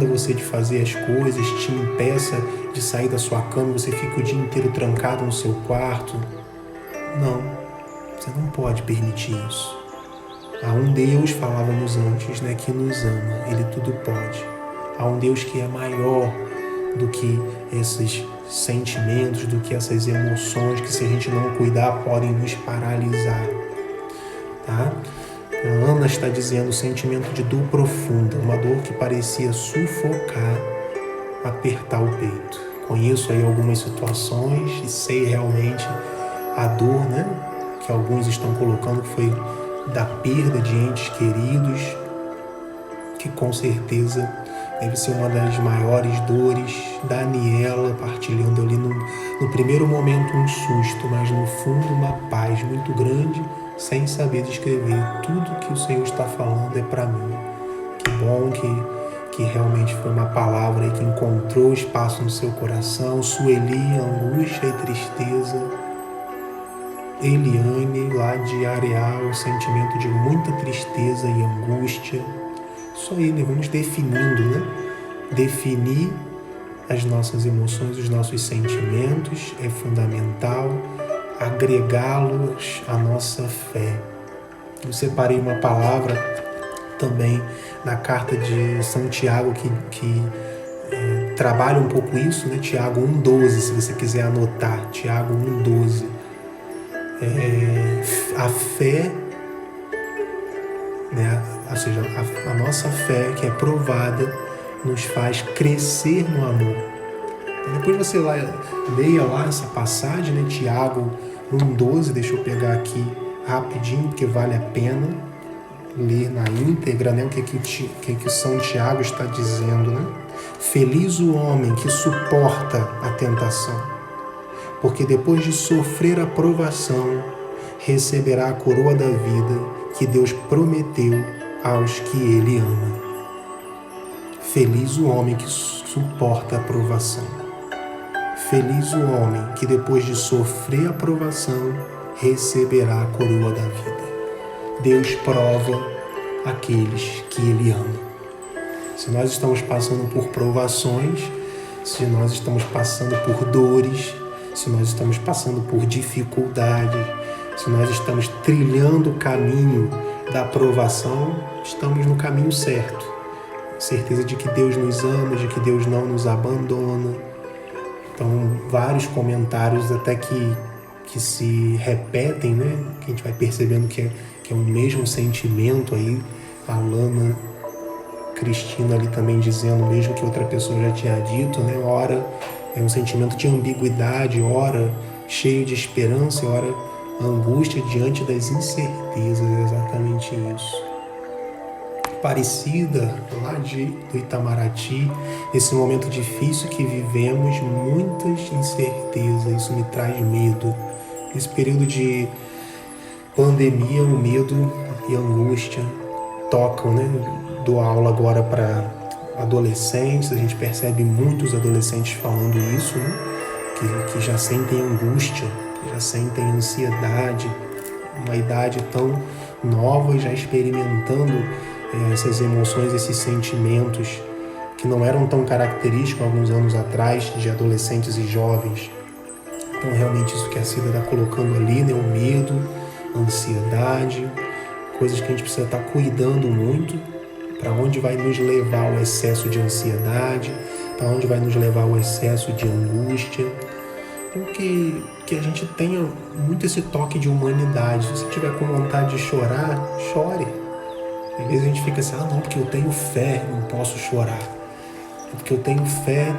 você de fazer as coisas, te impeça de sair da sua cama, você fica o dia inteiro trancado no seu quarto? Não, você não pode permitir isso. Há um Deus, falávamos antes, né, que nos ama, Ele tudo pode. Há um Deus que é maior do que esses sentimentos, do que essas emoções que, se a gente não cuidar, podem nos paralisar. Tá? A Ana está dizendo sentimento de dor profunda, uma dor que parecia sufocar, apertar o peito. Conheço aí algumas situações e sei realmente a dor, né, que alguns estão colocando, que foi da perda de entes queridos, que com certeza deve ser uma das maiores dores. Daniela partilhando ali no primeiro momento um susto, mas no fundo uma paz muito grande, sem saber descrever. Tudo que o Senhor está falando é para mim. Que bom que realmente foi uma palavra que encontrou espaço no seu coração. Sueli, angústia e tristeza. Eliane, lá de Areal, sentimento de muita tristeza e angústia. Isso aí, né? Vamos definindo, né? Definir as nossas emoções, os nossos sentimentos é fundamental, agregá-los à nossa fé. Eu separei uma palavra também na carta de Santiago que trabalha um pouco isso, né? Tiago 1,12, se você quiser anotar, Tiago 1,12. A fé, né? Ou seja, a nossa fé que é provada nos faz crescer no amor. Então, depois você leia lá essa passagem, né? Tiago 1,12, deixa eu pegar aqui rapidinho, porque vale a pena ler na íntegra, né? O que São Tiago está dizendo, né? Feliz o homem que suporta a tentação, porque depois de sofrer a provação, receberá a coroa da vida que Deus prometeu aos que Ele ama. Feliz o homem que suporta a provação. Feliz o homem que depois de sofrer a provação, receberá a coroa da vida. Deus prova aqueles que Ele ama. Se nós estamos passando por provações, se nós estamos passando por dores, se nós estamos passando por dificuldades, se nós estamos trilhando o caminho da aprovação, estamos no caminho certo. Certeza de que Deus nos ama, de que Deus não nos abandona. Então, vários comentários até que se repetem, né? Que a gente vai percebendo que é o mesmo sentimento aí. A Lana Cristina ali também dizendo, mesmo que outra pessoa já tinha dito, né? Ora é um sentimento de ambiguidade, ora cheio de esperança, ora angústia diante das incertezas. É exatamente isso. Parecida, lá do Itamaraty, nesse momento difícil que vivemos, muitas incertezas, isso me traz medo. Nesse período de pandemia, o medo e a angústia tocam, né? Dou aula agora para adolescentes, a gente percebe muitos adolescentes falando isso, né? Que já sentem angústia, que já sentem ansiedade, uma idade tão nova, já experimentando essas emoções, esses sentimentos que não eram tão característicos alguns anos atrás de adolescentes e jovens. Então, realmente, isso que a Cida está colocando ali, né? O medo, a ansiedade, coisas que a gente precisa estar cuidando muito. Para onde vai nos levar o excesso de ansiedade, para onde vai nos levar o excesso de angústia. Então, que a gente tenha muito esse toque de humanidade. Se você tiver com vontade de chorar, chore. Às vezes a gente fica assim, não, porque eu tenho fé, não posso chorar. Porque eu tenho fé,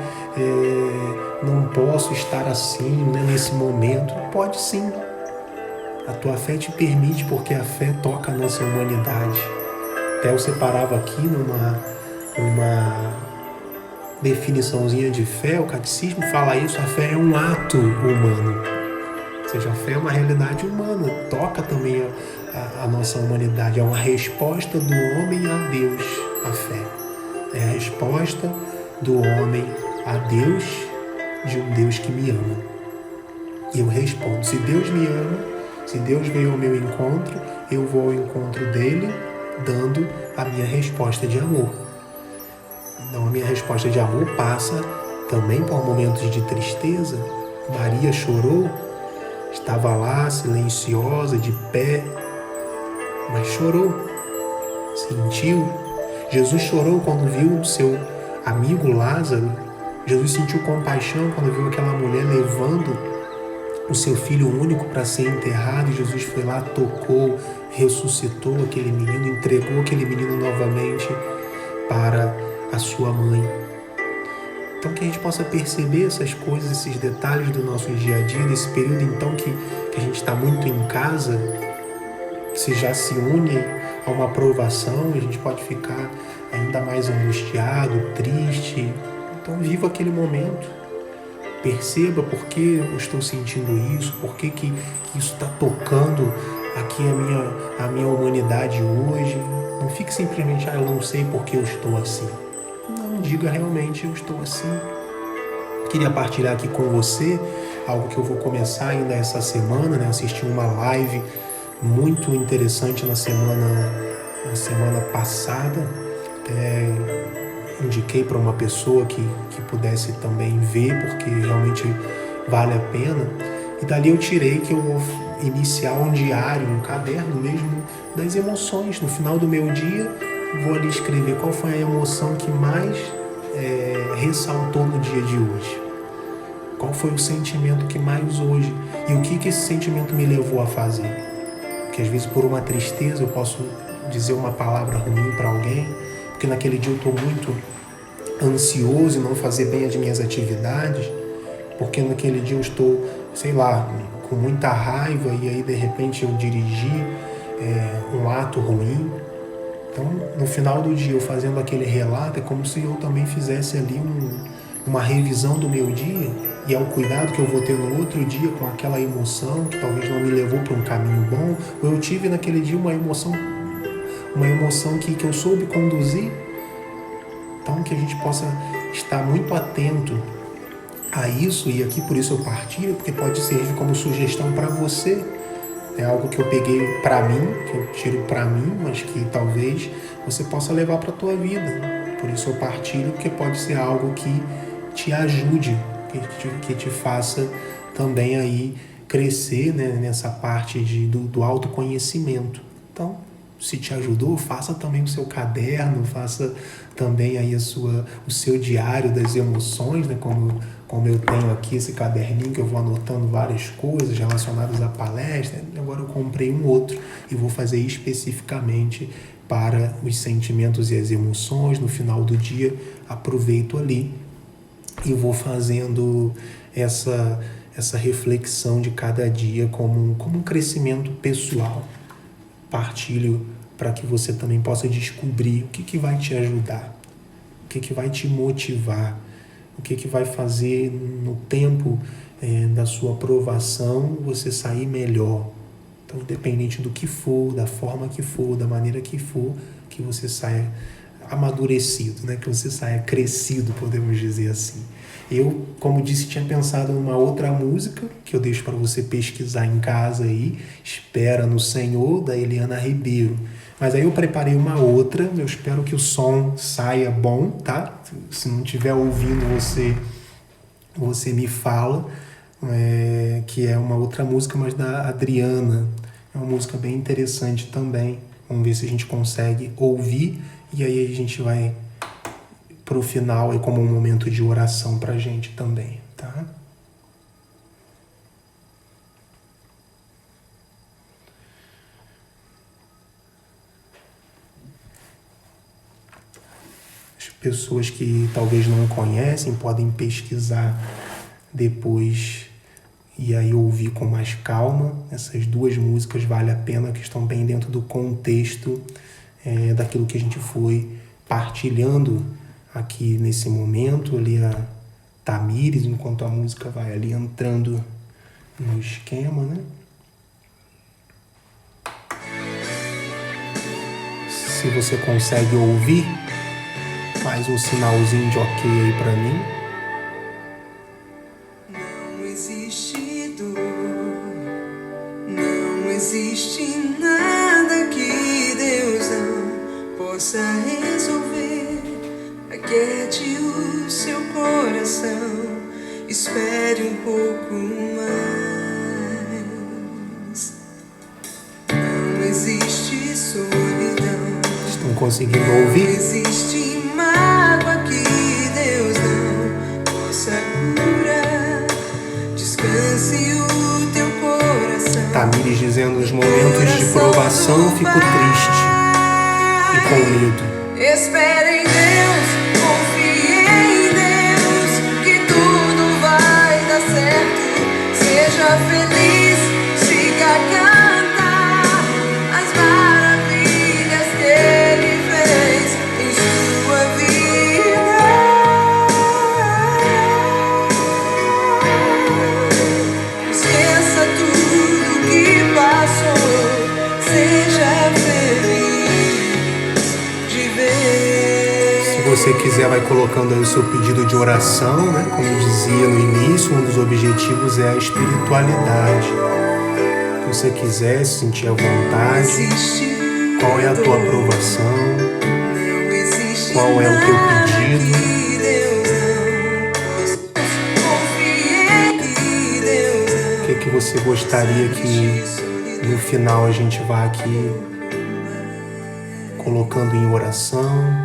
não posso estar assim, né, nesse momento. Pode sim. A tua fé te permite, porque a fé toca a nossa humanidade. Até eu separava aqui uma definiçãozinha de fé, o catecismo fala isso, a fé é um ato humano. Ou seja, a fé é uma realidade humana, toca também a nossa humanidade. É uma resposta do homem a Deus, a fé. É a resposta do homem a Deus, de um Deus que me ama. E eu respondo, se Deus me ama, se Deus veio ao meu encontro, eu vou ao encontro dele, dando a minha resposta de amor. Então a minha resposta de amor passa também por momentos de tristeza. Maria chorou, estava lá silenciosa, de pé, mas chorou, sentiu. Jesus chorou quando viu o seu amigo Lázaro. Jesus sentiu compaixão quando viu aquela mulher levando o seu filho único para ser enterrado. E Jesus foi lá, tocou, ressuscitou aquele menino, entregou aquele menino novamente para a sua mãe. Então que a gente possa perceber essas coisas, esses detalhes do nosso dia a dia, nesse período então que a gente está muito em casa, se já se une a uma provação, a gente pode ficar ainda mais angustiado, triste. Então viva aquele momento, perceba por que eu estou sentindo isso, por que isso está tocando aqui a minha humanidade hoje. Não fique simplesmente, eu não sei por que eu estou assim. Não, diga realmente, eu estou assim. Queria partilhar aqui com você algo que eu vou começar ainda essa semana, né? Assisti uma live muito interessante na semana passada. Indiquei para uma pessoa que pudesse também ver, porque realmente vale a pena. E dali eu tirei que eu vou iniciar um diário, um caderno mesmo das emoções. No final do meu dia, vou ali escrever qual foi a emoção que mais ressaltou no dia de hoje. Qual foi o sentimento que mais hoje? E o que esse sentimento me levou a fazer? Porque às vezes por uma tristeza eu posso dizer uma palavra ruim para alguém, porque naquele dia eu estou muito ansioso em não fazer bem as minhas atividades, porque naquele dia eu estou, sei lá, com muita raiva e aí de repente eu dirigi um ato ruim. Então, no final do dia, eu fazendo aquele relato, é como se eu também fizesse ali uma revisão do meu dia, e é o cuidado que eu vou ter no outro dia com aquela emoção que talvez não me levou para um caminho bom, ou eu tive naquele dia uma emoção que eu soube conduzir. Então, que a gente possa estar muito atento a isso, e aqui por isso eu partilho, porque pode servir como sugestão para você. É algo que eu peguei para mim, que eu tiro para mim, mas que talvez você possa levar para a tua vida. Por isso eu partilho, porque pode ser algo que te ajude, que te faça também aí crescer, né, nessa parte do autoconhecimento. Então, se te ajudou, faça também o seu caderno, faça também aí o seu diário das emoções, né, como eu tenho aqui esse caderninho que eu vou anotando várias coisas relacionadas à palestra. Agora eu comprei um outro e vou fazer especificamente para os sentimentos e as emoções. No final do dia, aproveito ali e vou fazendo essa reflexão de cada dia como um crescimento pessoal. Partilho para que você também possa descobrir o que vai te ajudar, o que vai te motivar, o que vai fazer no tempo da sua aprovação você sair melhor. Então, independente do que for, da forma que for, da maneira que for, que você saia amadurecido, né? Que você saia crescido, podemos dizer assim. Eu, como disse, tinha pensado numa outra música que eu deixo para você pesquisar em casa aí, Espera no Senhor, da Eliana Ribeiro. Mas aí eu preparei uma outra, eu espero que o som saia bom, tá? Se não estiver ouvindo, você me fala, que é uma outra música, mas da Adriana. É uma música bem interessante também. Vamos ver se a gente consegue ouvir e aí a gente vai para o final é como um momento de oração para a gente também, tá? pessoas que talvez não conhecem podem pesquisar depois e aí ouvir com mais calma. Essas duas músicas vale a pena, que estão bem dentro do contexto daquilo que a gente foi partilhando aqui nesse momento. Ali a Tamires, enquanto a música vai ali entrando no esquema, né? Se você consegue ouvir, faz um sinalzinho de ok aí pra mim. Não existe dor, não existe nada que Deus não possa resolver. Aquiete o seu coração, espere um pouco mais. Não existe solidão. Estão conseguindo ouvir? Não existe mágoa que Deus não possa curar. Descanse o teu coração. Tamires dizendo: nos momentos de provação fico triste e com medo. Espere em Deus, confie em Deus, que tudo vai dar certo. Seja feliz, siga a cantar as maravilhas que Ele fez em sua vida. Esqueça tudo que passou, seja feliz de ver. Se você quiser, vai colocando aí o seu pedido de oração, né? Como eu dizia no início, um dos objetivos é a espiritualidade. Se você quiser se sentir à vontade, qual é a tua aprovação? Qual é o teu pedido? O que você gostaria que no final a gente vá aqui colocando em oração?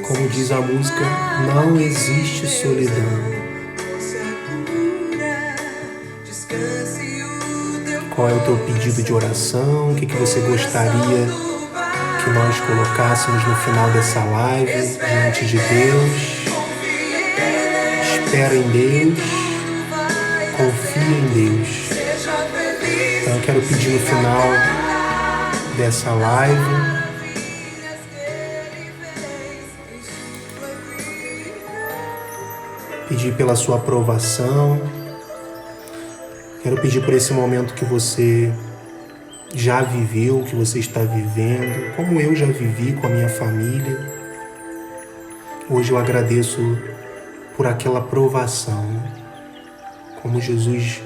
Como diz a música, não existe solidão. Qual é o teu pedido de oração? O que você gostaria que nós colocássemos no final dessa live diante de Deus? Espera em Deus, confia em Deus. Então eu quero pedir no final dessa live, pedir pela sua aprovação. Quero pedir por esse momento que você já viveu, que você está vivendo, como eu já vivi com a minha família. Hoje eu agradeço por aquela aprovação. Como Jesus,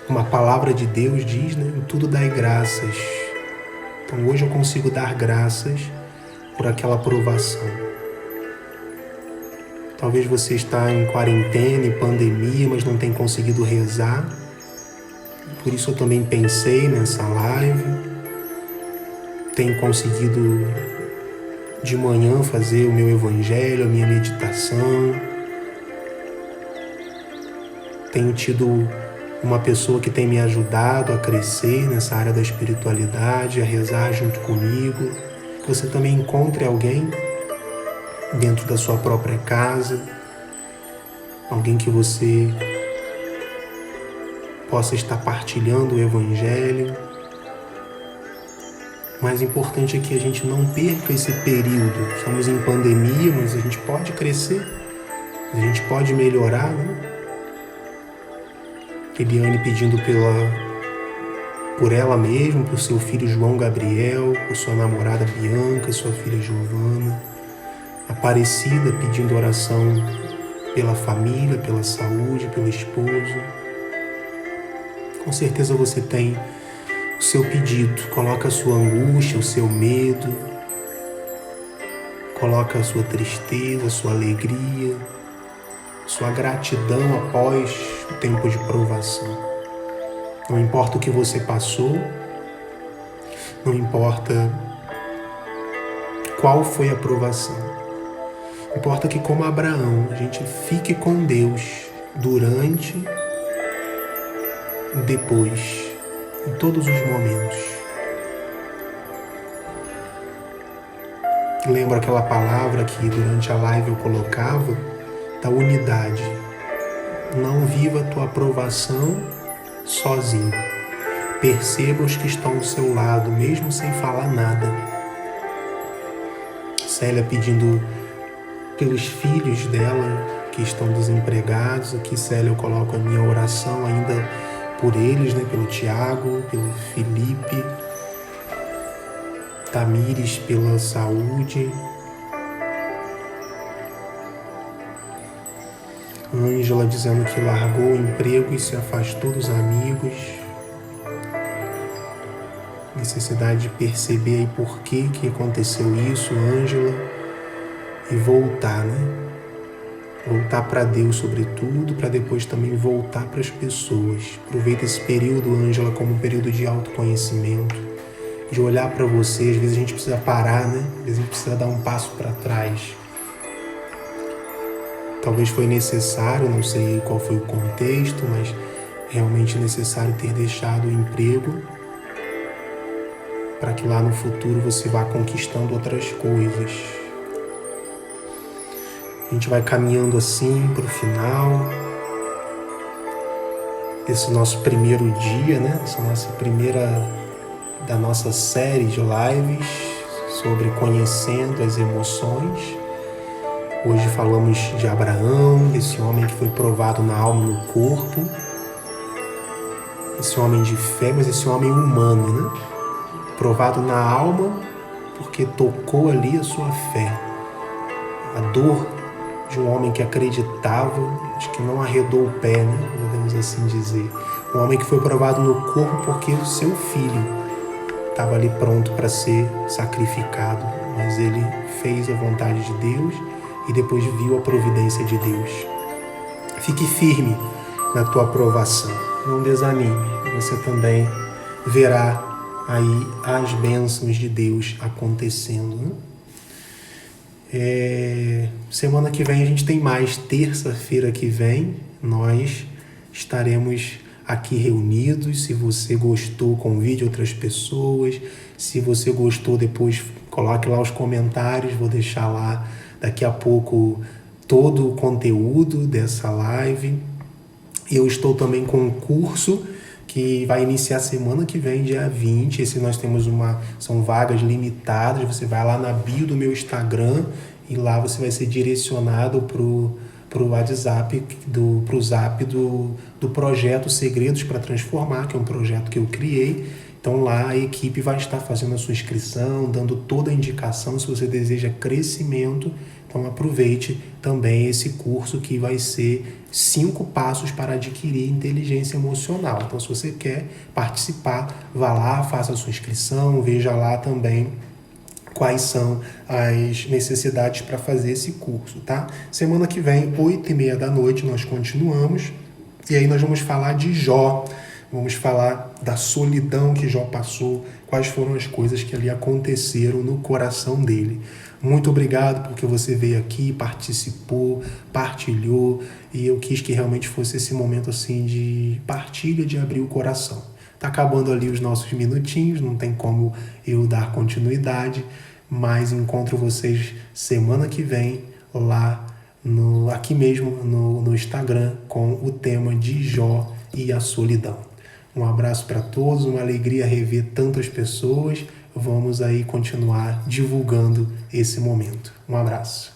uma palavra de Deus diz, né? Em tudo dai graças. Então hoje eu consigo dar graças por aquela aprovação. Talvez você está em quarentena, em pandemia, mas não tem conseguido rezar. Por isso eu também pensei nessa live. Tenho conseguido de manhã fazer o meu evangelho, a minha meditação. Tenho tido uma pessoa que tem me ajudado a crescer nessa área da espiritualidade, a rezar junto comigo. Que você também encontre alguém dentro da sua própria casa, alguém que você possa estar partilhando o evangelho. O mais importante é que a gente não perca esse período. Estamos em pandemia, mas a gente pode crescer, a gente pode melhorar, né? Eliane pedindo por ela mesma, por seu filho João Gabriel, por sua namorada Bianca, sua filha Giovana. Aparecida pedindo oração pela família, pela saúde, pelo esposo. Com certeza você tem o seu pedido. Coloca a sua angústia, o seu medo. Coloca a sua tristeza, a sua alegria, sua gratidão após o tempo de provação. Não importa o que você passou, não importa qual foi a provação. Importa que, como Abraão, a gente fique com Deus durante e depois, em todos os momentos. Lembra aquela palavra que durante a live eu colocava, da unidade. Não viva a tua aprovação sozinho. Perceba os que estão ao seu lado, mesmo sem falar nada. Célia pedindo pelos filhos dela que estão desempregados. Aqui, Célia, eu coloco a minha oração ainda por eles, né? Pelo Tiago, pelo Felipe, Tamires pela saúde, Ângela dizendo que largou o emprego e se afastou dos amigos. Necessidade de perceber aí por que aconteceu isso, Ângela, e voltar, né? Voltar para Deus sobretudo, para depois também voltar para as pessoas. Aproveita esse período, Ângela, como um período de autoconhecimento, de olhar para você. Às vezes a gente precisa parar, né? Às vezes a gente precisa dar um passo para trás. Talvez foi necessário, não sei qual foi o contexto, mas realmente necessário ter deixado o emprego para que lá no futuro você vá conquistando outras coisas. A gente vai caminhando assim para o final desse nosso primeiro dia, né? Essa nossa primeira da nossa série de lives sobre conhecendo as emoções. Hoje falamos de Abraão, desse homem que foi provado na alma e no corpo, esse homem de fé, mas esse homem humano, né? Provado na alma porque tocou ali a sua fé. A dor de um homem que acreditava, de que não arredou o pé, né? Podemos assim dizer. Um homem que foi provado no corpo porque o seu filho estava ali pronto para ser sacrificado, mas ele fez a vontade de Deus e depois viu a providência de Deus. Fique firme na tua aprovação, não desanime, você também verá aí as bênçãos de Deus acontecendo, né? Semana que vem a gente tem mais, terça-feira que vem nós estaremos aqui reunidos. Se você gostou, convide outras pessoas. Se você gostou, depois coloque lá os comentários, vou deixar lá daqui a pouco todo o conteúdo dessa live. Eu estou também com um curso que vai iniciar semana que vem, dia 20. Esse nós temos são vagas limitadas. Você vai lá na bio do meu Instagram e lá você vai ser direcionado pro WhatsApp, pro Zap do projeto Segredos para Transformar, que é um projeto que eu criei. Então lá a equipe vai estar fazendo a sua inscrição, dando toda a indicação se você deseja crescimento. Então aproveite também esse curso que vai ser 5 passos para adquirir inteligência emocional. Então se você quer participar, vá lá, faça a sua inscrição, veja lá também quais são as necessidades para fazer esse curso, tá? Semana que vem, 8h30 da noite, nós continuamos. E aí nós vamos falar de Jó. Vamos falar da solidão que Jó passou, quais foram as coisas que ali aconteceram no coração dele. Muito obrigado porque você veio aqui, participou, partilhou, e eu quis que realmente fosse esse momento assim de partilha, de abrir o coração. Tá acabando ali os nossos minutinhos, não tem como eu dar continuidade, mas encontro vocês semana que vem lá aqui mesmo no Instagram com o tema de Jó e a solidão. Um abraço para todos, uma alegria rever tantas pessoas. Vamos aí continuar divulgando esse momento. Um abraço.